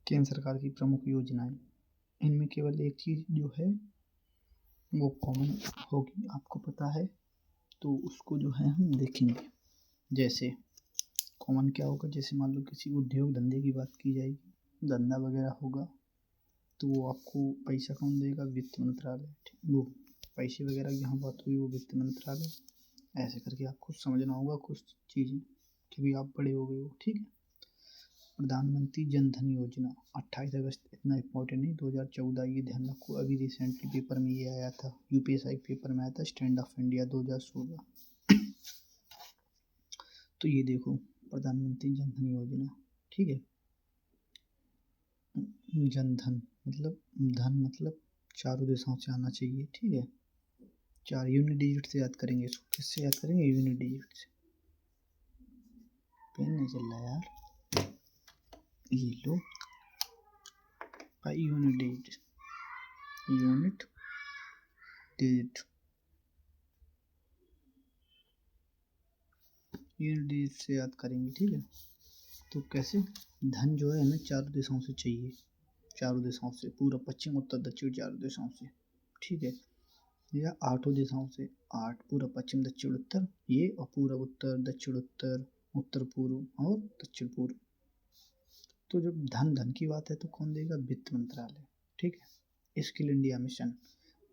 केंद्र सरकार की प्रमुख योजनाएं, इनमें केवल एक चीज़ जो है वो कॉमन होगी, आपको पता है, तो उसको जो है हम देखेंगे। जैसे कॉमन क्या होगा, जैसे मान लो किसी उद्योग धंधे की बात की जाएगी, धंधा वगैरह होगा, तो वो आपको पैसा कौन देगा, वित्त मंत्रालय। वो पैसे वगैरह की यहाँ बात हुई, वो वित्त मंत्रालय। ऐसे करके आपको समझना होगा कुछ चीज़ें, क्योंकि आप बड़े हो गए हो, ठीक है। प्रधानमंत्री जन धन योजना 28 अगस्त, इतना इम्पोर्टेंट नहीं, 2014, ये ध्यान रखो। अभी रिसेंटली पेपर में ये आया था, यूपीएससी पेपर में आया था, स्टैंड ऑफ इंडिया 2016। तो ये देखो, प्रधानमंत्री जन धन योजना, ठीक है। जन धन मतलब धन मतलब चारों दिशाओं से आना चाहिए, ठीक है। 4 यूनिट डिजिट से याद करेंगे इसको। किससे याद करेंगे, यूनिट डिजिट से। पेन नहीं चल रहा यार, ये लो, unit digit, unit digit, unit digit से याद करेंगे, ठीक है। तो कैसे, धन जो है हमें चारों दिशाओं से चाहिए, चारों दिशाओं से, पूरा पश्चिम उत्तर दक्षिण चारों दिशाओं से, ठीक है। या 8 दिशाओं से, 8, पूरा पश्चिम दक्षिण उत्तर ये, और पूरा उत्तर दक्षिण उत्तर, उत्तर पूर्व और दक्षिण पूर्व। तो जब धन की बात है तो कौन देगा, वित्त मंत्रालय, ठीक है। स्किल इंडिया मिशन,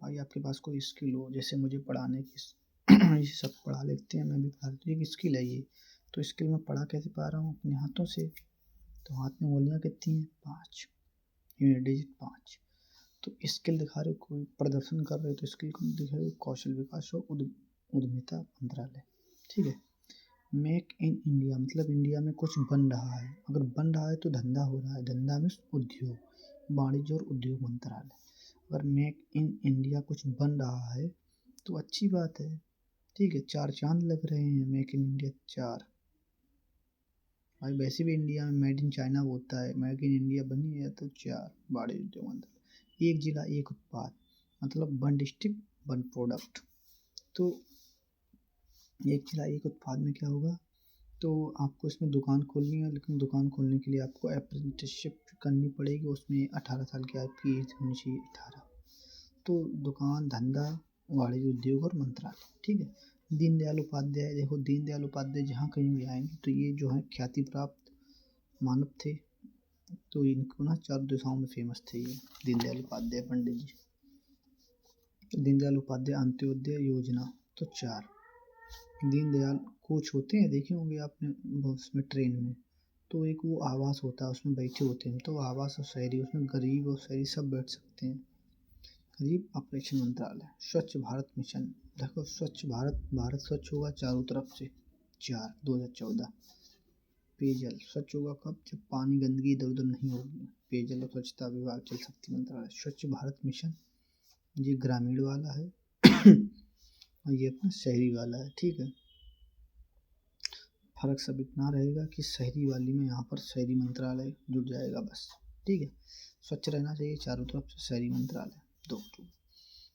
भाई आपके पास कोई स्किल हो, जैसे मुझे पढ़ाने की ये सब पढ़ा लेते हैं, मैं भी पढ़ा लेती हूँ, एक स्किल है ये। तो स्किल में पढ़ा कैसे पा रहा हूँ, अपने हाथों से। तो हाथ में उंगलियाँ कितनी हैं, 5, यूनिट डिजिट 5। तो स्किल दिखा रहे हो, कोई प्रदर्शन कर रहे हो, तो स्किल को दिखा रहे हो, कौशल विकास और उद्यमिता मंत्रालय, ठीक है। मेक इन इंडिया मतलब इंडिया में कुछ बन रहा है, अगर बन रहा है तो धंधा हो रहा है, धंधा में उद्योग, वाणिज्य और उद्योग मंत्रालय। अगर मेक इन इंडिया कुछ बन रहा है तो अच्छी बात है, ठीक है। 4 चांद लग रहे हैं, मेक इन इंडिया 4। भाई वैसे भी इंडिया में मेड इन चाइना होता है, मेक इन इंडिया बनी है तो 4, वाणिज्य उद्योग मंत्रालय। एक जिला एक उत्पाद मतलब 1 डिस्ट्रिक्ट 1 प्रोडक्ट। तो एक जिला एक उत्पाद में क्या होगा, तो आपको इसमें दुकान खोलनी है, लेकिन दुकान खोलने के लिए आपको अप्रेंटिसशिप करनी पड़ेगी, उसमें 18 साल की आपकी एज होनी चाहिए, 18। तो दुकान, धंधा, वाणिज्य उद्योग और मंत्रालय, ठीक है। दीनदयाल उपाध्याय, देखो दीनदयाल उपाध्याय जहाँ कहीं भी आएंगे तो ये जो है ख्याति प्राप्त मानव थे, तो इनको ना चारों दिशाओं में फेमस थे ये दीनदयाल उपाध्याय पंडित जी। तो दीनदयाल उपाध्याय अंत्योदय योजना, तो 4। दीनदयाल कोच होते हैं, देखे होंगे आपने उसमें ट्रेन में, तो एक वो आवास होता है, उसमें बैठे होते हैं, तो आवास और शहरी, उसमें गरीब और शहरी सब बैठ सकते हैं। गरीब ऑपरेशन मंत्रालय। स्वच्छ भारत मिशन, देखो स्वच्छ भारत, भारत स्वच्छ होगा चारों तरफ से, 4, 2014। पेयजल स्वच्छ होगा कब, जब पानी गंदगी इधर उधर नहीं होगी, पेयजल और स्वच्छता विभाग, जल शक्ति मंत्रालय। स्वच्छ भारत मिशन ये ग्रामीण वाला है और ये अपना शहरी वाला है, ठीक है। फर्क सब इतना रहेगा कि शहरी वाली में यहाँ पर शहरी मंत्रालय जुड़ जाएगा बस, ठीक है। स्वच्छ रहना चाहिए चारों तरफ से, शहरी मंत्रालय। 2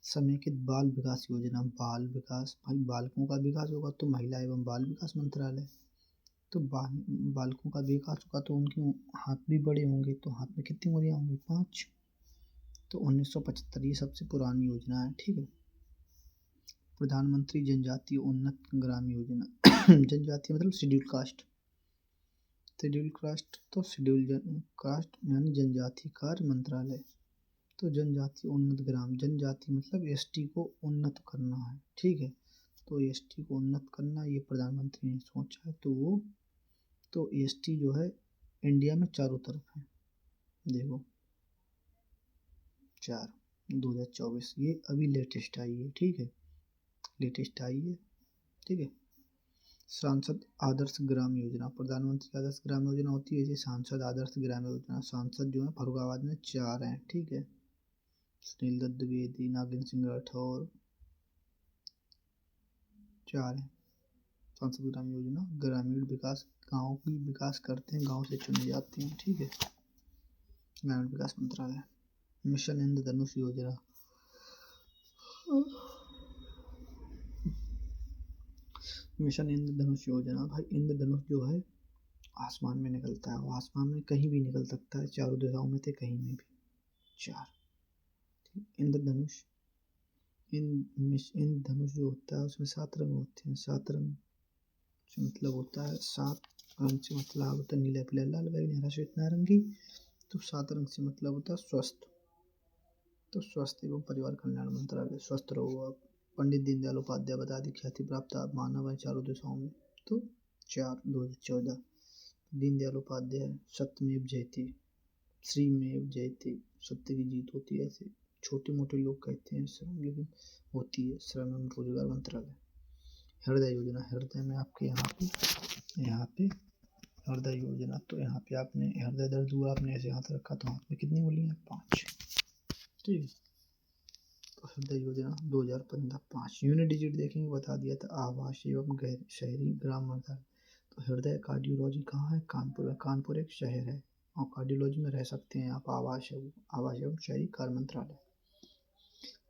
समेकित बाल विकास योजना, बाल विकास, भाई बालकों का विकास होगा तो महिला एवं बाल विकास मंत्रालय। तो बालकों का विकास होगा तो उनके हाथ भी बड़े होंगे, तो हाथ में कितनी उंगलियां होंगी, 5। तो 1975 ये सबसे पुरानी योजना है, ठीक है। प्रधानमंत्री जनजातीय उन्नत ग्राम योजना जनजातीय मतलब शेड्यूल कास्ट, शेड्यूल कास्ट तो शेड्यूल कास्ट यानी जनजाति कार्य मंत्रालय। तो जनजाति उन्नत ग्राम, जनजाति मतलब एसटी को उन्नत करना है, ठीक है। तो एसटी को उन्नत करना ये प्रधानमंत्री ने सोचा है, तो वो तो एसटी जो है इंडिया में चारों तरफ है, देखो 4, 2024, ये अभी लेटेस्ट आई है, ठीक है, लेटेस्ट आई है, ठीक है। सांसद आदर्श ग्राम योजना, प्रधानमंत्री आदर्श ग्राम योजना होती है, जैसे सांसद आदर्श ग्राम योजना। सांसद जो है फरुखाबाद में 4 हैं, ठीक है। सुनील दत्त द्विवेदी, नागिन सिंह राठौर, 4 हैं। सांसद ग्राम योजना ग्रामीण विकास, गाँव की विकास करते हैं, गाँव से चुने जाते हैं, ठीक है। ग्रामीण विकास मंत्रालय। मिशन इंद्रधनुष योजना, मिशन इंद्रधनुष योजना, भाई इंद्रधनुष जो है आसमान में निकलता है, वो आसमान में कहीं भी निकल सकता है, चारों दिशाओं में से कहीं में भी। 4। इंद्रधनुष, इंद्रधनुष जो होता है उसमें 7 रंग होते हैं। 7 रंग से मतलब होता है, 7 रंग से मतलब होता है नीला, पीला, लाल, बैंगनी, हरा, श्वेत, नारंगी। तो 7 रंग से मतलब होता है स्वस्थ। तो स्वास्थ्य एवं परिवार कल्याण मंत्रालय, स्वस्थ रहो आप। पंडित दीनदयाल उपाध्याय बता दी, ख्याति प्राप्त आप मानव है चारों दिशाओं में। तो 4/2014। दीनदयाल उपाध्याय, सत्यमेव जयते, श्रीमेव जयते, सत्य की जीत होती है। ऐसे छोटे मोटे लोग कहते हैं श्रम, लेकिन होती है। श्रम एवं रोजगार मंत्रालय। हृदय योजना, हृदय में आपके यहाँ पे हृदय योजना, तो यहाँ पे आपने हृदय दर्द हुआ, आपने ऐसे हाथ रखा तो हाथ में कितनी उंगलियां हैं? 5। ठीक है, तो हृदय योजना 2015 5। यूनिट डिजिट देखेंगे, बता दिया था, आवास एवं शहरी ग्राम मंत्रालय। तो हृदय कार्डियोलॉजी कहाँ है? कानपुर में। कानपुर एक शहर है और कार्डियोलॉजी में रह सकते हैं आप। आवास एवं शहरी कार्य मंत्रालय।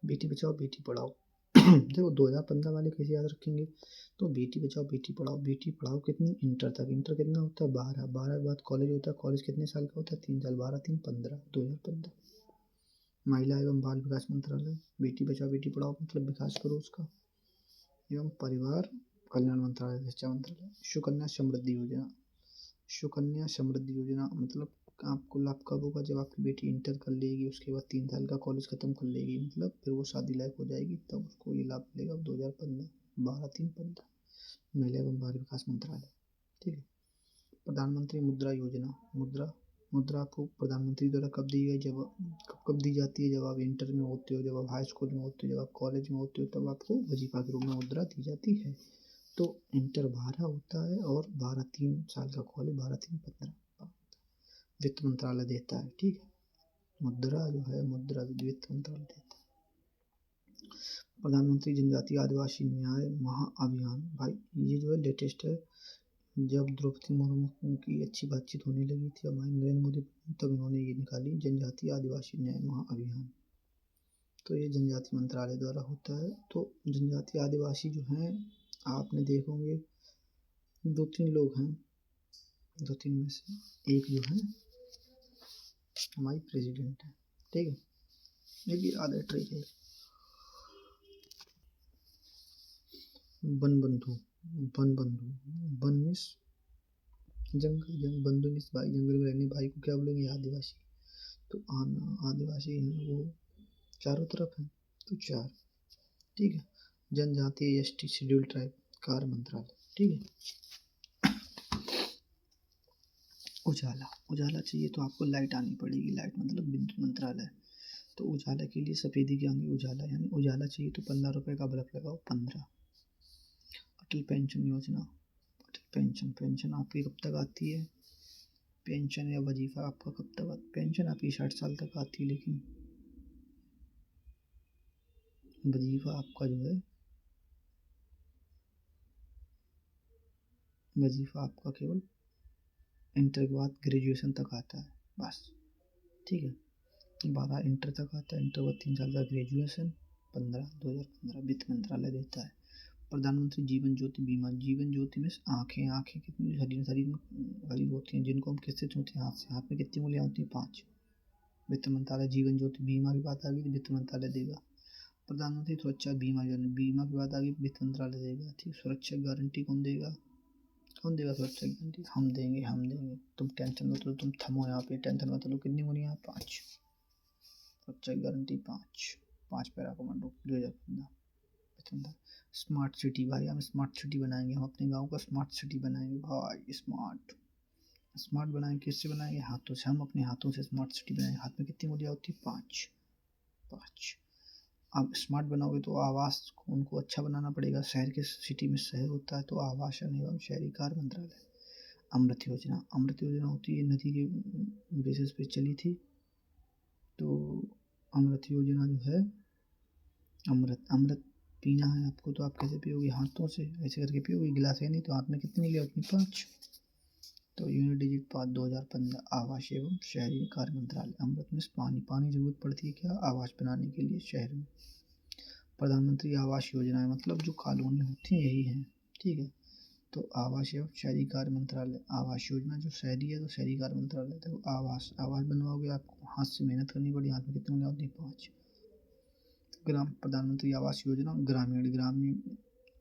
बेटी बचाओ बेटी पढ़ाओ देखो 2015 वाले कैसे याद रखेंगे? तो बेटी बचाओ बेटी पढ़ाओ, बेटी पढ़ाओ कितनी? इंटर तक। इंटर कितना होता है? 12। 12 के बाद कॉलेज होता है। कॉलेज कितने साल का होता है? 3 साल। 12 3 15, 2015। महिला एवं बाल विकास मंत्रालय। बेटी बचाओ बेटी पढ़ाओ मतलब विकास करो उसका। एवं परिवार कल्याण मंत्रालय, शिक्षा मंत्रालय। सुकन्या समृद्धि योजना। सुकन्या समृद्धि योजना मतलब आपको लाभ कब होगा? जब आपकी बेटी इंटर कर लेगी, उसके बाद 3 साल का कॉलेज खत्म कर लेगी, मतलब फिर वो शादी लायक हो जाएगी, तब उसको ये लाभ मिलेगा। 2015 12 3 15। महिला एवं बाल विकास मंत्रालय। ठीक है। प्रधानमंत्री मुद्रा योजना। मुद्रा आपको प्रधानमंत्री द्वारा कब दी गई? कब दी जाती है? जब आप इंटर में होते हो, जब आप हाई स्कूल में होते हो, जब आप कॉलेज में होते हो, तब आपको वजीफा के रूप में मुद्रा दी जाती है। तो इंटर 12 होता है और 12 3 साल का कॉलेज 12 3 15 वित्त मंत्रालय देता है। ठीक है, मुद्रा जो है मुद्रा वित्त मंत्रालय देता है। प्रधानमंत्री जनजातीय आदिवासी न्याय महाअभियान, भाई ये जो है लेटेस्ट है। जब द्रौपदी मुर्मू की अच्छी बातचीत होने लगी थी हमारे नरेंद्र मोदी, तब इन्होंने ये निकाली, जनजातीय आदिवासी न्याय महाअभियान। तो ये जनजातीय मंत्रालय द्वारा होता है। तो जनजातीय आदिवासी जो हैं, आपने देखोगे 2-3 लोग हैं, 2-3 में से एक जो है हमारी प्रेसिडेंट है। ठीक है, ये भी याद है, ट्रिक है। वन बंधु, वन बंधु, वन मिस जंगल, बंधु मिस भाई, जंगल में रहने भाई को क्या बोलेंगे? आदिवासी। तो आदिवासी हैं वो चारों तरफ है। तो 4। ठीक है। जनजातीय एसटी शेड्यूल ट्राइब कार्य मंत्रालय। ठीक है। उजाला, उजाला चाहिए तो आपको लाइट आनी पड़ेगी। लाइट मतलब विद्युत मंत्रालय। तो उजाला के लिए सफेदी के आगे उजाला, यानी उजाला चाहिए तो 15 रुपये का बल्ब लगाओ। 15। अटल पेंशन योजना। अटल पेंशन, पेंशन आपकी कब तक आती है? पेंशन या वजीफा आपका कब तक आता? पेंशन आपकी 60 साल तक आती है, लेकिन वजीफा आपका जो है, वजीफा आपका केवल इंटर के बाद ग्रेजुएशन तक आता है बस। ठीक है, 12 इंटर तक आता है, इंटर के बाद 3 साल का ग्रेजुएशन। 2015 वित्त मंत्रालय देता है। प्रधानमंत्री जीवन ज्योति बीमा। जीवन ज्योति में आँखें, आँखें कितनी शरीर में गरीब होती हैं जिनको हम किससे छूते हैं? हाथ से। हाथ में कितनी उंगलियां होती हैं? 5। वित्त मंत्रालय जीवन ज्योति बीमा की बात आ गई तो वित्त मंत्रालय देगा। प्रधानमंत्री सुरक्षा बीमा योजना, बीमा की बात आ गई वित्त मंत्रालय देगा। ठीक, सुरक्षा गारंटी कौन देगा? कौन देगा सुरक्षा गारंटी? हम देंगे, हम देंगे। तुम टेंशन मत लो, तुम थमो यहाँ पे, टेंशन मत लो। कितनी उंगलियां? 5। सुरक्षा guarantee 5। 5 para commando 2015। Smart city, भाई हम स्मार्ट सिटी बनाएंगे, हम अपने गांव का स्मार्ट सिटी बनाएंगे भाई। स्मार्ट बनाएंगे, किससे बनाएंगे? हाथों से। हम अपने हाथों से स्मार्ट सिटी बनाएंगे। हाथ में कितनी उंगलियां होती है? 5। 5। अब स्मार्ट बनाओगे तो आवास को उनको अच्छा बनाना पड़ेगा। शहर के सिटी में शहर होता है तो आवासन एवं शहरी कार्य मंत्रालय। अमृत योजना, अमृत योजना होती है नदी के बेसिस पे चली थी। तो अमृत योजना जो है, अमृत पीना है आपको तो आप कैसे पियोगे? हाथों से ऐसे करके पियोगे, गिलास है नहीं तो हाथ में कितनी उंगलियां होती? 5। तो यूनिट डिजिट 5 2015 आवास एवं शहरी कार्य मंत्रालय। अमृत में पानी जरूरत पड़ती है क्या? आवास बनाने के लिए शहर में। प्रधानमंत्री आवास योजना है, मतलब जो कॉलोनी होती है यही है। ठीक है, तो आवास एवं शहरी कार्य मंत्रालय, आवास योजना जो शहरी है तो शहरी कार्य मंत्रालय। देखो आवास बनवाओगे आपको हाथ से मेहनत करनी पड़ी, हाथ में कितनी उंगलियां होती है? 5। ग्राम प्रधानमंत्री आवास योजना ग्रामीण,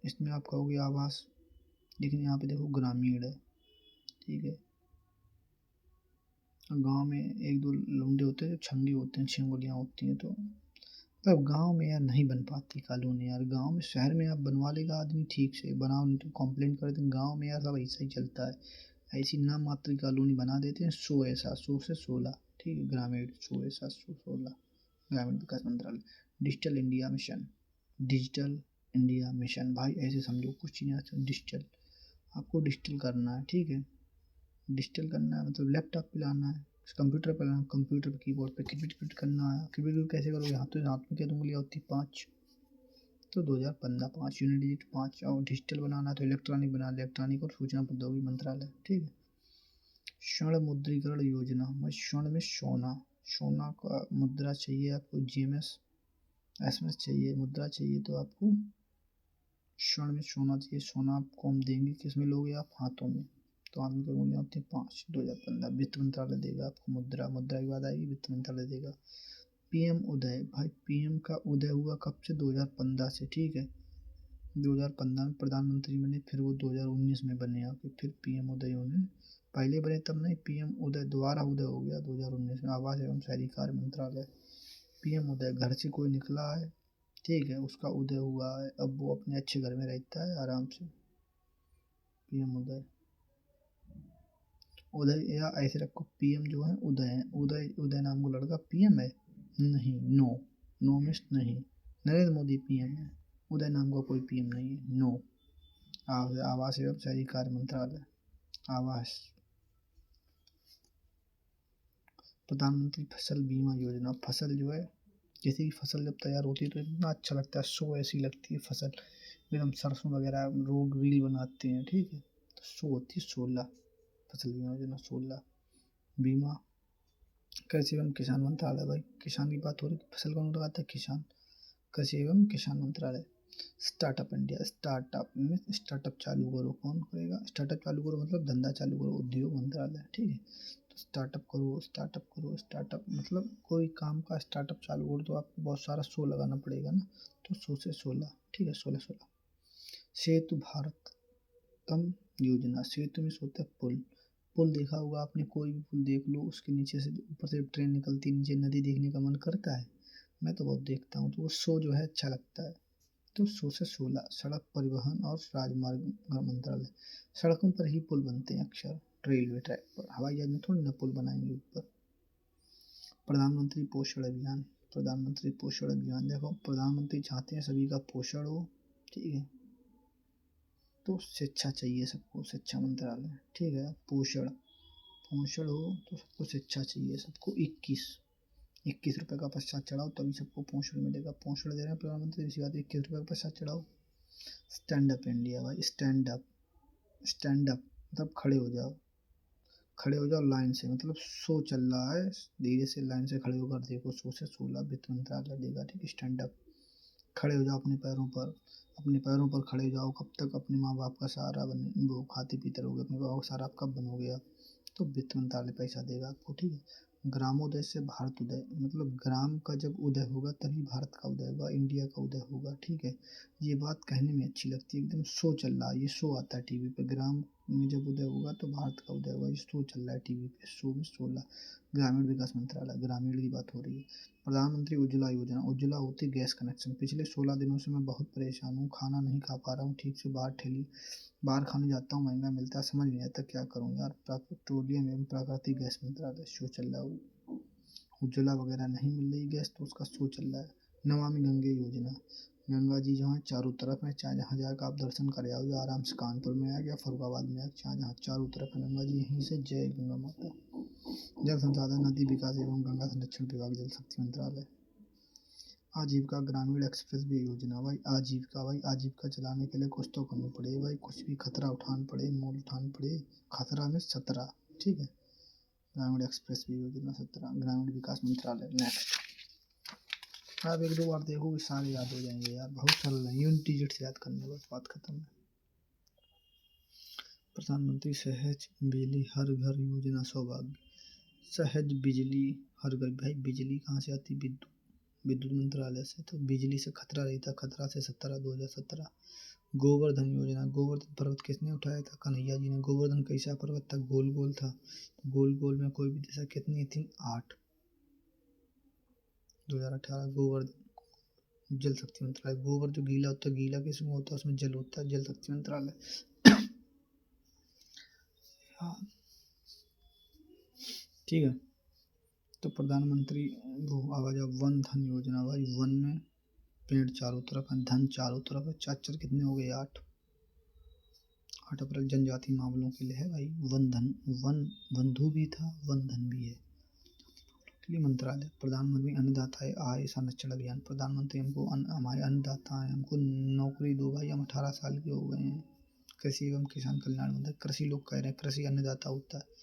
इसमें आप कहोगे आवास, लेकिन यहाँ पे देखो ग्रामीण है, ठीक है। गांव में एक दो लौंडे होते हैं जो छंगे होते हैं, 6 उंगलियां होती हैं, तो मतलब गांव में यार नहीं बन पाती कॉलोनी यार। गांव में, शहर में आप बनवा लेगा आदमी ठीक से, बनाओ नहीं तो कंप्लेन कर दें। गांव में यार सब ऐसा ही चलता है, ऐसी नाम मात्र कॉलोनी बना देते हैं। 100 ऐसा, 100 से 16, ठीक है। ग्रामीण 100 ऐसा, 100 16। ग्रामीण विकास मंत्रालय। Digital India mission, digital India mission भाई ऐसे समझो, कुछ नहीं, डिजिटल आपको डिजिटल करना है, ठीक है। डिजिटल करना है मतलब लैपटॉप पे लाना है, कंप्यूटर पे लाना, कंप्यूटर पे कीबोर्ड पे किट करना है। किट कैसे करोगे? हाथ में क्या उंगलियां होती 5, तो 2015 5 यूनिट डिजिट 5। और डिजिटल बनाना तो इलेक्ट्रॉनिक बना, इलेक्ट्रॉनिक और सूचना प्रौद्योगिकी मंत्रालय, ठीक है। स्वर्ण मुद्रीकरण योजना, स्वर्ण में सोना, सोना का मुद्रा चाहिए आपको, GMS SMS चाहिए, मुद्रा चाहिए, तो आपको स्वर्ण में सोना चाहिए। सोना आपको हम देंगे, किस में लोगे आप? हाथों में। तो हाथ में क्या उंगलियां होती है? 5। 2015 वित्त मंत्रालय देगा आपको मुद्रा, मुद्रा की बात आएगी वित्त मंत्रालय देगा। PM उदय भाई, PM का उदय हुआ कब से? 2015 से, ठीक है। 2015 में प्रधानमंत्री बने, फिर वो 2019 में बने आके, फिर PM उदय होने, पहले बने तब नहीं, PM उदय दोबारा उदय हो गया 2019 में। आवास एवं शहरी कार्य मंत्रालय। PM उदय, घर से कोई निकला है, ठीक है, उसका उदय हुआ है, अब वो अपने अच्छे घर में रहता है आराम से। PM उदय, उदय या ऐसे रखो, PM जो है उदय है, उदय नाम का लड़का PM है नहीं, नो मिस नहीं, नरेंद्र मोदी PM है, उदय नाम का कोई PM नहीं है, नो। आवास एवं शहरी कार्य मंत्रालय, आवास। प्रधानमंत्री फसल बीमा योजना, फसल जो है, किसी की फसल जब तैयार होती है तो इतना अच्छा लगता है, 100 ऐसी लगती है फसल, फिर हम सरसों वगैरह रोड रील बनाते हैं, ठीक है। तो 100 होती है, 16 फसल बीमा योजना, 16। बीमा कृषि एवं किसान मंत्रालय, भाई किसान की बात हो रही, फसल कौन लगाता है? किसान। कृषि एवं किसान मंत्रालय। स्टार्टअप इंडिया, स्टार्टअप में स्टार्टअप चालू करो, कौन करेगा? स्टार्टअप चालू करो मतलब धंधा चालू करो, उद्योग मंत्रालय, ठीक है। तो स्टार्टअप करो, स्टार्टअप करो, स्टार्टअप मतलब कोई काम का स्टार्टअप चालू करो तो आपको बहुत सारा 100 लगाना पड़ेगा ना, तो 100 से 16, ठीक है, 16। सेतु भारतम योजना, सेतु में होता है पुल, पुल देखा होगा आपने, कोई भी पुल देख लो, उसके नीचे से ऊपर से ट्रेन निकलती है, नीचे नदी देखने का मन करता है, मैं तो बहुत देखता हूँ, तो वो 100 जो है अच्छा लगता है। तो 100 से 16। सड़क परिवहन और राजमार्ग मंत्रालय, सड़कों पर ही पुल बनते हैं अक्सर, रेलवे ट्रैक पर, हवाई जहाज में थोड़ी ना पुल बनाएंगे ऊपर। प्रधानमंत्री पोषण अभियान, प्रधानमंत्री पोषण अभियान, देखो प्रधानमंत्री चाहते हैं सभी का पोषण हो, ठीक है। तो शिक्षा चाहिए सबको, शिक्षा मंत्रालय, ठीक है। पोषण पोषण हो तो सबको शिक्षा चाहिए, सबको 21 रुपये का प्रसाद चढ़ाओ तभी सबको पोषण मिलेगा। पोषण दे रहे हैं प्रधानमंत्री, इसी बात 21 रुपये का प्रसाद चढ़ाओ। स्टैंड अप इंडिया भाई, स्टैंड अप, स्टैंड अप मतलब खड़े हो जाओ, खड़े हो जाओ लाइन से, मतलब 100 चल रहा है, धीरे से लाइन से खड़े होकर देखो, 100 से 16 वित्त मंत्रालय देगा, ठीक है। स्टैंड अप, खड़े हो जाओ अपने पैरों पर, अपने पैरों पर खड़े हो जाओ। कब तक अपने माँ बाप का सहारा बने, वो खाते पीते रहोगे, अपने बाबा का सहारा आप कब बनोगे आप? तो वित्त मंत्रालय पैसा देगा आपको, ठीक है। ग्रामोदय से भारत उदय, मतलब ग्राम का जब उदय होगा तभी भारत का उदय होगा, इंडिया का उदय होगा, ठीक है। ये बात कहने में अच्छी लगती है, एकदम 100 चल रहा है, ये 100 आता है टीवी पे, ग्राम में जब उदय होगा तो भारत का उदय होगा, ये 100 चल रहा है टीवी पे, 100 में 16। ग्रामीण विकास मंत्रालय, ग्रामीण की बात हो रही है। प्रधानमंत्री उज्ज्वला योजना, उज्ज्वला होती गैस कनेक्शन, पिछले 16 दिनों से मैं बहुत परेशान हूँ, खाना नहीं खा पा रहा हूँ ठीक से, बाहर खाने जाता हूँ, महंगा मिलता है, समझ नहीं आता क्या करूँ यार। पेट्रोलियम एवं प्राकृतिक गैस मंत्रालय, शो चल रहा है, उज्ज्वला वगैरह नहीं मिल रही गैस, तो उसका शो चल रहा है। नमामि गंगे योजना, गंगा जी जो है चारों तरफ है, चाहे जहाँ जाकर आप दर्शन कर आओ, जो आराम से कानपुर में आ गया, फरुखाबाद में आ, चाहे जहाँ चारों तरफ है गंगा जी, यहीं से जय गंगा माता। जल संसाधन नदी विकास एवं गंगा संरक्षण विभाग, जल शक्ति मंत्रालय। आजीविका ग्रामीण एक्सप्रेस वे योजना, भाई आजीविका चलाने के लिए कुछ तो करना पड़े भाई, कुछ भी खतरा उठान पड़े, मोल उठान पड़े, खतरा में 17, ठीक है। ग्रामीण एक्सप्रेस वे योजना 17, ग्रामीण विकास मंत्रालय। नेक्स्ट, आप एक दो बार देखोगे सारे याद हो जाएंगे यार, बहुत सरल है, यूनिट डिजिट से याद करने, बस बात खत्म है। प्रधानमंत्री सहज बिजली हर घर योजना सौभाग्य। सहज बिजली हर घर, भाई बिजली कहाँ से आती? विद्युत मंत्रालय से। तो बिजली से खतरा रहता, खतरा से 2017। गोवर्धन योजना, गोवर्धन पर्वत किसने उठाया था? कन्हैया जी ने। गोवर्धन कैसा पर्वत था? गोल गोल था। गोल गोल में कोई भी दिशा कितनी थी? 8। 2018 गोवर्धन। जल शक्ति मंत्रालय। गोबर जो गीला होता है, गीला किसमें होता है? उसमें जल होता है, जल शक्ति मंत्रालय। ठीक है। तो प्रधानमंत्री वो आवाज वन धन योजना, भाई वन में पेड़ चारों तरफ है, धन चारों तरफ है। चार कितने हो गए? 8। 8 अप्रैल जनजाति मामलों के लिए है भाई। वन धन, वन बंधु भी था, वन धन भी है। मंत्रालय। प्रधानमंत्री अन्नदाता आय संरक्षण अभियान। प्रधानमंत्री हमको हमारे अन्नदाता हैं, हमको नौकरी दो भाई, हम 18 साल के हो गए हैं। कृषि एवं किसान कल्याण मंत्री। कृषि लोग कह रहे हैं, कृषि अन्नदाता होता है।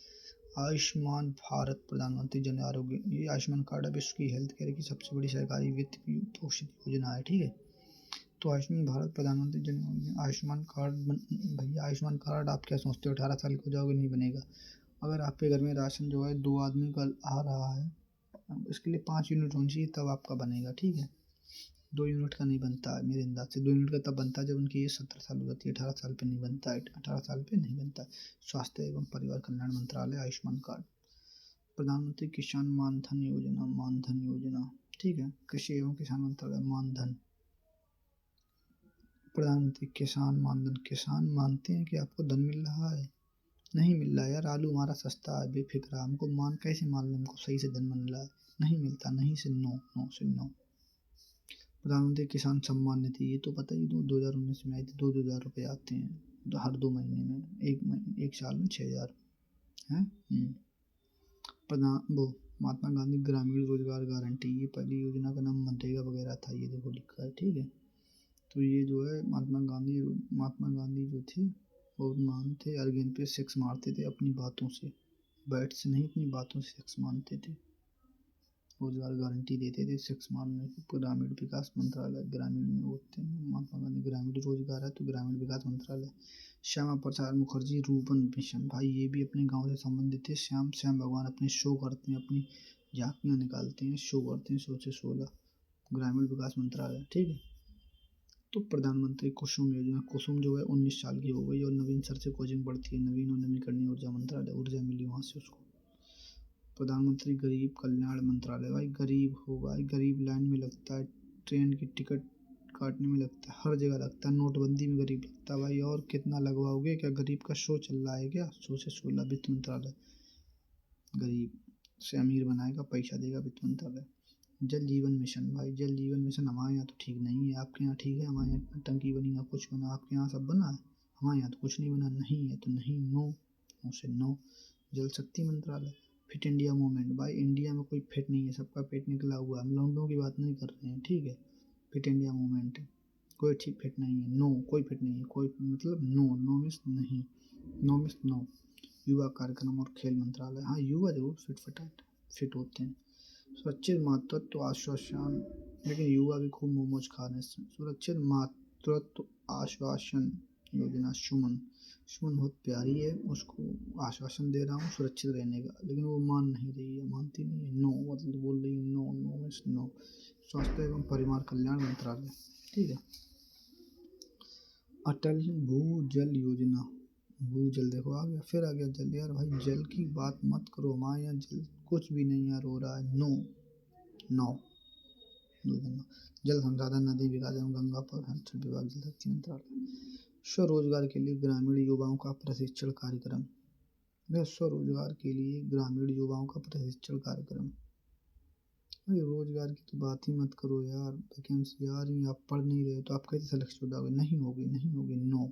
आयुष्मान भारत प्रधानमंत्री जन आरोग्य, ये आयुष्मान कार्ड है विश्व की हेल्थ केयर की सबसे बड़ी सरकारी वित्त पोषित योजना है। ठीक है। तो आयुष्मान भारत प्रधानमंत्री जन आयुष्मान कार्ड भैया आयुष्मान कार्ड आप क्या सोचते हो 18 साल के हो जाओगे? नहीं बनेगा। अगर आपके घर में राशन जो है 2 आदमी का आ रहा है, इसके लिए 5 यूनिट होनी चाहिए, तब आपका बनेगा। ठीक है। 2 यूनिट का नहीं बनता है मेरे अंदाज से। 2 यूनिट का तब बनता है जब उनकी एज 17 साल हो जाती है। 18 साल पे नहीं बनता है। 18 साल पे नहीं बनता है। स्वास्थ्य एवं परिवार कल्याण मंत्रालय आयुष्मान कार्ड। प्रधानमंत्री किसान मानधन योजना, मानधन योजना। ठीक है। कृषि एवं किसान मंत्रालय मानधन। प्रधानमंत्री किसान मानधन। किसान मानते हैं कि आपको धन मिल रहा है? नहीं मिल रहा है यार, आलू हमारा सस्ता है, बेफिक्र। हमको कैसे मान लो हमको सही से धन मिल रहा है? नहीं मिलता। नहीं से नो, नो से नो। प्रधानमंत्री किसान सम्मान निधि, ये तो पता ही 2019 में आई थी। 2,000 रुपये आते हैं हर 2 महीने में, एक साल में 6,000 है। वो महात्मा गांधी ग्रामीण रोजगार गारंटी, ये पहली योजना का नाम मनरेगा वगैरह था, ये देखो लिखा है। ठीक है। तो ये जो है महात्मा गांधी जो थे वो मान थे, अर्गेन पे 6 मारते थे अपनी बातों से, बैट से नहीं, अपनी बातों से 6 मारते थे। रोजगार गारंटी देते थे 6 मारने को। ग्रामीण विकास मंत्रालय, ग्रामीण में होते हैं महात्मा गांधी। ग्रामीण रोजगार है तो ग्रामीण विकास मंत्रालय। श्यामा प्रसाद मुखर्जी रूपन मिशन, भाई ये भी अपने गांव से संबंधित थे। श्याम भगवान अपने शो करते हैं, अपनी झांकियाँ निकालते हैं, शो करते हैं 100 से 16। ग्रामीण विकास मंत्रालय। ठीक है। तो प्रधानमंत्री कुसुम योजना, कुसुम जो है 19 साल की हो गई और नवीन सर से कोचिंग पढ़ती है। नवीन और नवीकरणीय ऊर्जा मंत्रालय, ऊर्जा मिली वहाँ से उसको। प्रधानमंत्री गरीब कल्याण मंत्रालय, भाई गरीब हो भाई, गरीब लाइन में लगता है, ट्रेन की टिकट काटने में लगता है, हर जगह लगता है। नोटबंदी में गरीब लगता है भाई। और कितना लगवाओगे? क्या गरीब का शो चल रहा है क्या? 100 से 16 वित्त मंत्रालय। गरीब से अमीर बनाएगा, पैसा देगा वित्त मंत्रालय। जल जीवन मिशन, भाई जल जीवन मिशन हमारे यहाँ तो ठीक नहीं है। आपके यहाँ ठीक है? हमारे यहाँ टंकी बनी ना कुछ बना। आपके यहाँ सब बना है? हमारे यहाँ तो कुछ नहीं बना। नहीं है तो नहीं, नो, नो से नो। जल शक्ति मंत्रालय। फिट इंडिया मूवमेंट, भाई इंडिया में कोई फिट नहीं है, सबका पेट निकला हुआ है। हम लौंडों की बात नहीं कर रहे हैं। ठीक है। फिट इंडिया मूवमेंट है, कोई ठीक फिट नहीं है। नो, कोई फिट नहीं है, कोई मतलब नो, नो मिस नहीं, नो मिस नो। युवा कार्यक्रम और खेल मंत्रालय, हाँ युवा जरूर फिट होते हैं। सुरक्षित मातृत्व आश्वासन, लेकिन युवा भी खूब मोमोज खा रहे हैं। सुरक्षित मातृत्व आश्वासन योजना, सुमन बहुत प्यारी है, उसको आश्वासन दे रहा हूँ सुरक्षित रहने का, लेकिन वो मान नहीं रही है, मानती नहीं है। नो मतलब बोल रही है नो, नो मीन्स नो। स्वास्थ्य एवं परिवार कल्याण मंत्रालय। ठीक है। अटल भूजल योजना, भूजल देखो आ गया, फिर आ गया जल। यार भाई जल की बात मत करो, हमारे यहाँ जल कुछ भी नहीं यार हो रहा है। No, no. जल संसाधन नदी विकास एवं गंगा परिरक्षण विभाग, जल शक्ति मंत्रालय। स्वरोजगार के लिए ग्रामीण युवाओं का प्रशिक्षण कार्यक्रम, स्वरोजगार के लिए ग्रामीण युवाओं का प्रशिक्षण कार्यक्रम। अरे रोजगार की तो बात ही मत करो यार, वैकेंसी आ रही, आप पढ़ नहीं रहे तो आप कैसे सेलेक्ट हो जाओगे? नहीं होगी, नहीं होगी, नो।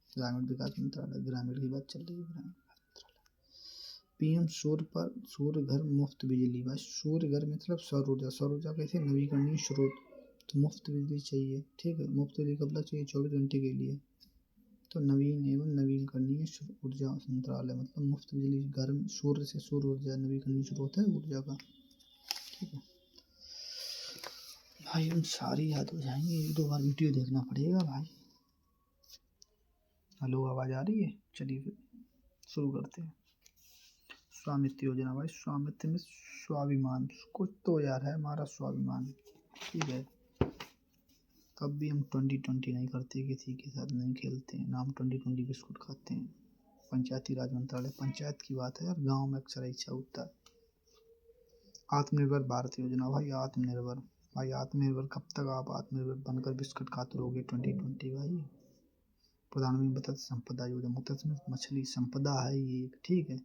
ग्रामीण विकास मंत्रालय, ग्रामीण की बात चल रही है, ग्रामीण पीएम सूर्य घर मुफ्त बिजली, बस सूर्य घर मतलब सौर ऊर्जा। सौर ऊर्जा कैसे? नवीकरणीय स्रोत, तो मुफ्त बिजली चाहिए। ठीक है। मुफ्त बिजली कब तक चाहिए? 24 घंटे के लिए। तो नवीन एवं नवीकरणीय ऊर्जा मंत्रालय मतलब मुफ्त बिजली घर, सूर्य से सौर ऊर्जा, नवीकरणीय स्रोत है ऊर्जा का। ठीक है भाई, हम सारी याद हो जाएंगे, 1-2 बार वीडियो देखना पड़ेगा भाई। हेलो, आवाज़ आ रही है? चलिए फिर शुरू करते हैं। स्वामित्व योजना भाई, स्वामित्व में स्वाभिमान कुछ तो यार है हमारा स्वाभिमान, ठीक है। कब भी हम 2020 नहीं करते, किसी के साथ नहीं खेलते हैं, ना हम 2020 बिस्कुट खाते हैं। पंचायती राज मंत्रालय, पंचायत की बात है यार, गांव में अक्सर ऐसा होता है। आत्मनिर्भर भारत योजना भाई, आत्मनिर्भर भाई, आत्मनिर्भर कब तक आप आत्मनिर्भर बनकर बिस्कुट खाते रहोगे 2020 भाई। प्रधानमंत्री मत्स्य संपदा योजना, मत्स्य मछली संपदा है ये, ठीक है।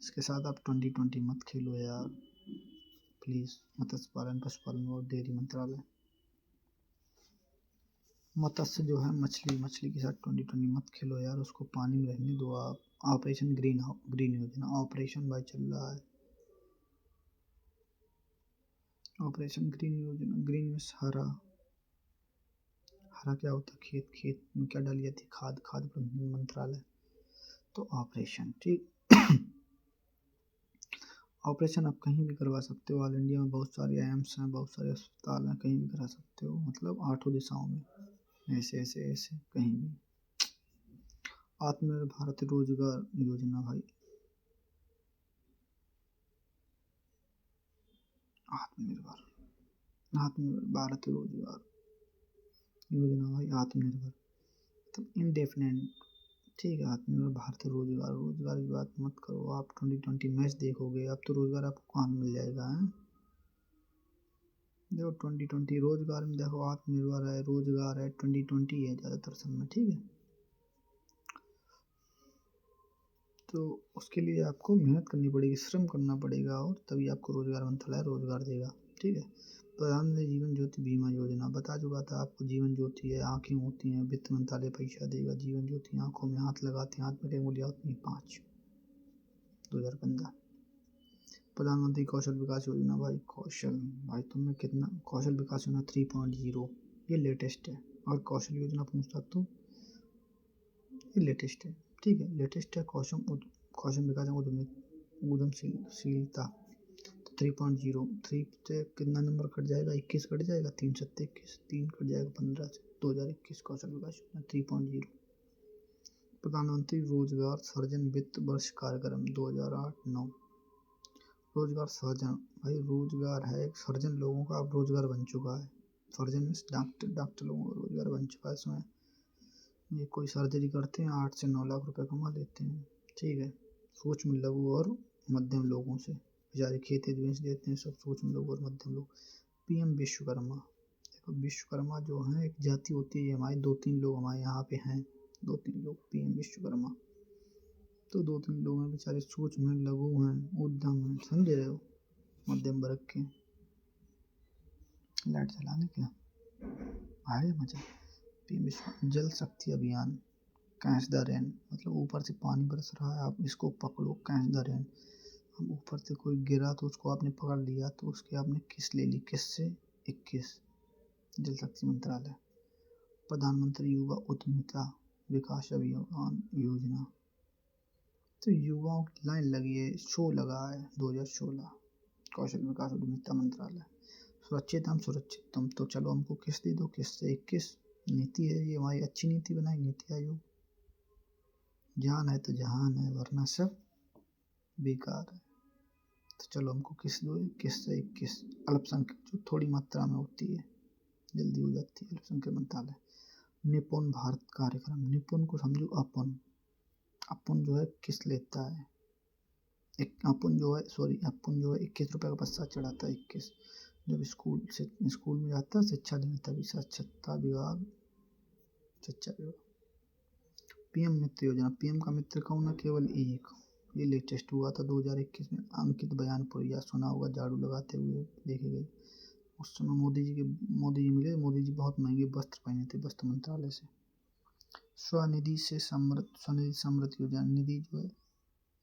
इसके साथ आप 2020 मत खेलो यार प्लीज़। मत्स्य पालन, पशुपालन और डेयरी मंत्रालय, मत्स्य जो है मछली के साथ 2020 मत खेलो यार, उसको पानी में रहने दो आप। ऑपरेशन ग्रीन योजना, ऑपरेशन भाई चल रहा है। ऑपरेशन ग्रीन योजना, ग्रीन में हरा, हरा क्या होता है? खेत, खेत में क्या डाली जाती है? खाद, खाद प्रबंधन मंत्रालय। तो ऑपरेशन, ठीक। ऑपरेशन आप कहीं भी करवा सकते हो, ऑल इंडिया में बहुत सारे एम्स हैं, बहुत सारे अस्पताल हैं, कहीं भी करा सकते हो, मतलब 8 दिशाओं में, ऐसे ऐसे ऐसे कहीं भी। आत्मनिर्भर भारत रोजगार योजना भाई, आत्मनिर्भर भारत रोजगार योजना भाई, आत्मनिर्भर तो इंडेफिनेट, ठीक है। आत्मनिर्भर भारत रोजगार, रोजगार की बात मत करो आप। 2020 मैच देखोगे अब तो रोजगार आपको कहाँ मिल जाएगा है? देखो 2020 रोजगार में देखो, आत्मनिर्भर है, रोजगार है, 2020 है ज़्यादातर सब में, ठीक है। तो उसके लिए आपको मेहनत करनी पड़ेगी, श्रम करना पड़ेगा, और तभी आपको रोजगार मंत्रालय रोजगार देगा, ठीक है। प्रधानमंत्री जीवन ज्योति बीमा योजना, बता चुका था आपको। जीवन ज्योति है, आंखें होती हैं, वित्त मंत्रालय पैसा देगा। जीवन ज्योति आंखों में हाथ लगाते हैं, हाथ में उंगलियां होती हैं 5, 2015। प्रधानमंत्री कौशल विकास योजना भाई, कौशल भाई तुमने कितना कौशल विकास योजना 3.0, ये लेटेस्ट है। और कौशल योजना पूछता तो ये लेटेस्ट है, ठीक है, लेटेस्ट है। कौशल विकास उद्यमशीलता 3.0, 3 से कितना नंबर कट जाएगा? 21 कट जाएगा, 3 सत्ते 21, 3 कट जाएगा 15 से, 2021 कौशल विकास योजना 3.0। प्रधानमंत्री रोजगार सृजन वित्त वर्ष कार्यक्रम 2008-9, रोजगार सृजन भाई, रोजगार है सृजन, लोगों का अब रोजगार बन चुका है। सृजन में डॉक्टर लोगों का रोजगार बन चुका है। इसमें ये कोई सर्जरी करते हैं 8 से 9 लाख रुपए कमा लेते हैं, ठीक है। सूक्ष्म लघु और मध्यम लोगों से, बेचारे खेती बेच देते हैं सब, सूक्ष्म लघु और मध्यम लोग। पीएम विश्वकर्मा, देखो विश्वकर्मा जो है एक जाति होती है हमारी, 2-3 लोग हमारे यहाँ पे हैं, 2-3 लोग पीएम विश्वकर्मा। तो 2-3 लोग हैं बेचारे, सूक्ष्म हैं, लघु हैं, उद्यम हैं, समझ रहे हो, मध्यम वर्ग के। लाइट चला ले क्या, आए मजा। पीएम विश्व जल शक्ति अभियान, कैच द रेन, मतलब ऊपर से पानी बरस रहा है, आप इसको पकड़ो, कैच द रेन। हम ऊपर से कोई गिरा तो उसको आपने पकड़ लिया, तो उसके आपने किस ले ली, किस से 21, जल शक्ति मंत्रालय। प्रधानमंत्री युवा उद्यमिता विकास अभियान योजना, तो युवाओं की लाइन लगी है, शो लगा है 2016, कौशल विकास उद्यमिता मंत्रालय। सुरक्षित हम सुरक्षित तुम, तो चलो हमको किस दे दो, किस से 21 नीति है ये हमारी, अच्छी नीति बनाई नीति आयोग। जान है तो जहान है, वरना सब बेकार है। तो चलो हमको किस दो, 21 से 21। अल्पसंख्यक जो थोड़ी मात्रा में होती है, जल्दी हो जाती है, अल्पसंख्यक मंत्रालय। निपुण भारत कार्यक्रम, निपुण को समझो अपन, अपन जो है किस लेता है, एक अपन जो है, सॉरी अपन जो है 21 रुपये का बस्ता चढ़ाता है, 21, जब स्कूल में जाता है शिक्षा देने, तभी शिक्षा विभाग, शिक्षा विभाग। पीएम मित्र योजना, पीएम का मित्र कौन है? केवल एक, ये लेटेस्ट हुआ था 2021 में। अंकित बयानपुरिया, सुना होगा, झाड़ू लगाते हुए देखे गए। उस समय मोदी जी मिले, मोदी जी बहुत महंगे वस्त्र पहने थे वस्त्र मंत्रालय से। स्वनिधि समृद्धि योजना, निधि जो है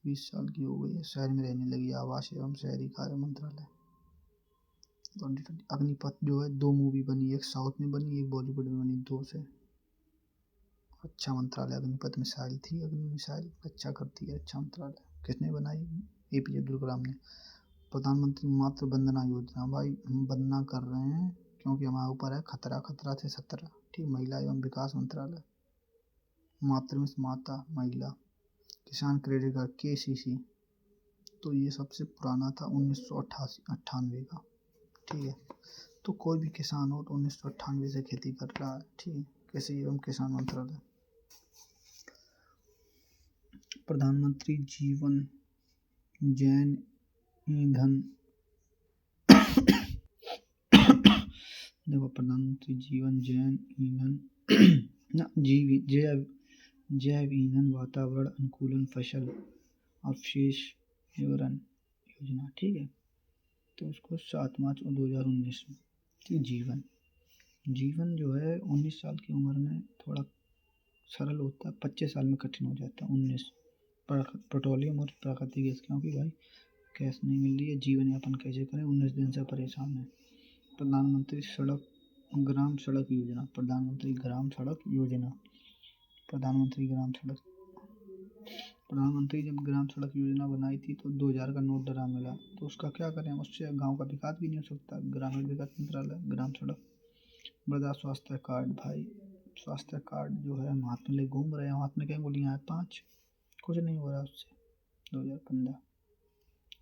20 साल की हो गई है, शहर में रहने लगी, आवास एवं शहरी कार्य मंत्रालय 2020। अग्निपथ जो है 2 मूवी बनी, एक साउथ में बनी, एक बॉलीवुड में बनी, 2 से। अच्छा मंत्रालय, अग्निपथ मिसाइल थी, अग्नि मिसाइल अच्छा करती है, अच्छा मंत्रालय। किसने बनाई? APJ अब्दुल कलाम ने। प्रधानमंत्री मातृ वंदना योजना, भाई हम वंदना कर रहे हैं क्योंकि हमारे ऊपर है खतरा, खतरा से 17, ठीक। महिला एवं विकास मंत्रालय, मातृ में से माता महिला। किसान क्रेडिट कार्ड KCC, तो ये सबसे पुराना था 1998 का। ठीक है, तो कोई भी किसान हो तो 1998 से खेती कर रहा है। ठीक है, कृषि एवं किसान मंत्रालय। प्रधानमंत्री जीवन जैन ईंधन देखो, प्रधानमंत्री जीवन जैन ईंधन ना जैव ईंधन वातावरण अनुकूलन फसल अवशेष विवरण योजना। ठीक है, तो उसको 7 मार्च 2019 में। ठीक, जीवन जो है 19 साल की उम्र में थोड़ा सरल होता है, 25 साल में कठिन हो जाता है। 19 पेट्रोलियम और प्राकृतिक गैस, क्योंकि भाई गैस नहीं मिल रही है, जीवन यापन कैसे करें, 19 दिन से परेशान है। प्रधानमंत्री ग्राम सड़क योजना, प्रधानमंत्री जब ग्राम सड़क योजना बनाई थी तो 2000 का नोट डरा मिला, तो उसका क्या करें, उससे गांव का विकास भी नहीं हो सकता। ग्रामीण विकास मंत्रालय, ग्राम सड़क। मृदा स्वास्थ्य कार्ड, भाई स्वास्थ्य कार्ड जो है हम हाथ में ले घूम रहे हैं, हाथ में क्या गोलियां हैं 5, कुछ नहीं हो रहा उससे। 2015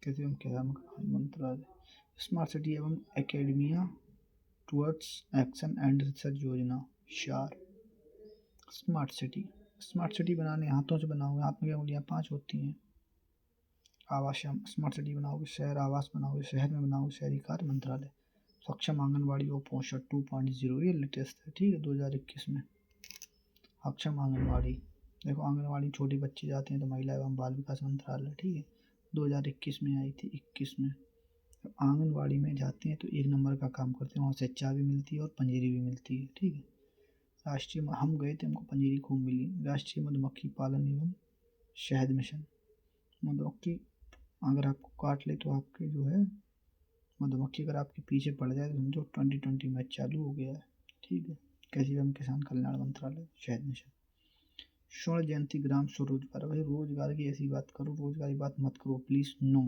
कृषि एवं किसान मंत्रालय। स्मार्ट सिटी एवं academia towards action and research योजना, शार। स्मार्ट सिटी बनाने हाथों से बनाओगे, हाथ में क्या उंगलियां 5 होती हैं। आवास स्मार्ट सिटी बनाओगे, शहर आवास बनाओगे, शहर में बनाओगे, शहरी कार्य मंत्रालय। सक्षम आंगनबाड़ी और पोषण 2.0, ये लेटेस्ट है। ठीक है, 2021 में सक्षम आंगनबाड़ी। देखो, आंगनबाड़ी छोटे बच्चे जाते हैं तो महिला एवं बाल विकास मंत्रालय। ठीक है, 2021 में आई थी, 21 में। आंगनबाड़ी में जाते हैं तो 1 नंबर का काम करते हैं, वहाँ से चाय भी मिलती है और पंजीरी भी मिलती है। ठीक है, हम गए थे, हमको पंजीरी खूब मिली। राष्ट्रीय मधुमक्खी पालन एवं शहद मिशन। मधुमक्खी अगर आपको काट ले तो आपके जो है मधुमक्खी अगर आपके पीछे पड़ जाए तो समझो 2020 मैच चालू हो गया है। ठीक है, कृषि एवं किसान कल्याण मंत्रालय, शहद मिशन। स्वर्ण जयंती ग्राम स्वरोजगार। भाई रोजगार की ऐसी बात करो, रोजगार की बात मत करो प्लीज। नो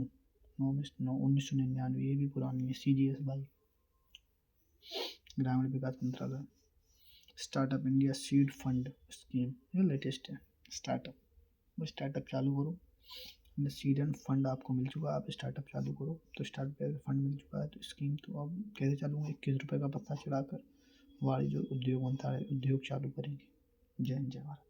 1999, ये भी पुरानी है। CGS भाई, ग्रामीण विकास मंत्रालय। Startup India seed fund scheme, ये लेटेस्ट है। स्टार्टअप चालू करो, सीड एंड फंड आपको मिल चुका है, आप स्टार्टअप चालू करो। तो स्टार्टअप फंड मिल चुका है, तो स्कीम तो अब कैसे चालू होंगे, 21 रुपये का पत्ता चढ़ाकर वाणिज्य उद्योग मंत्रालय उद्योग चालू करेंगे। जय हिंद, जय भारत।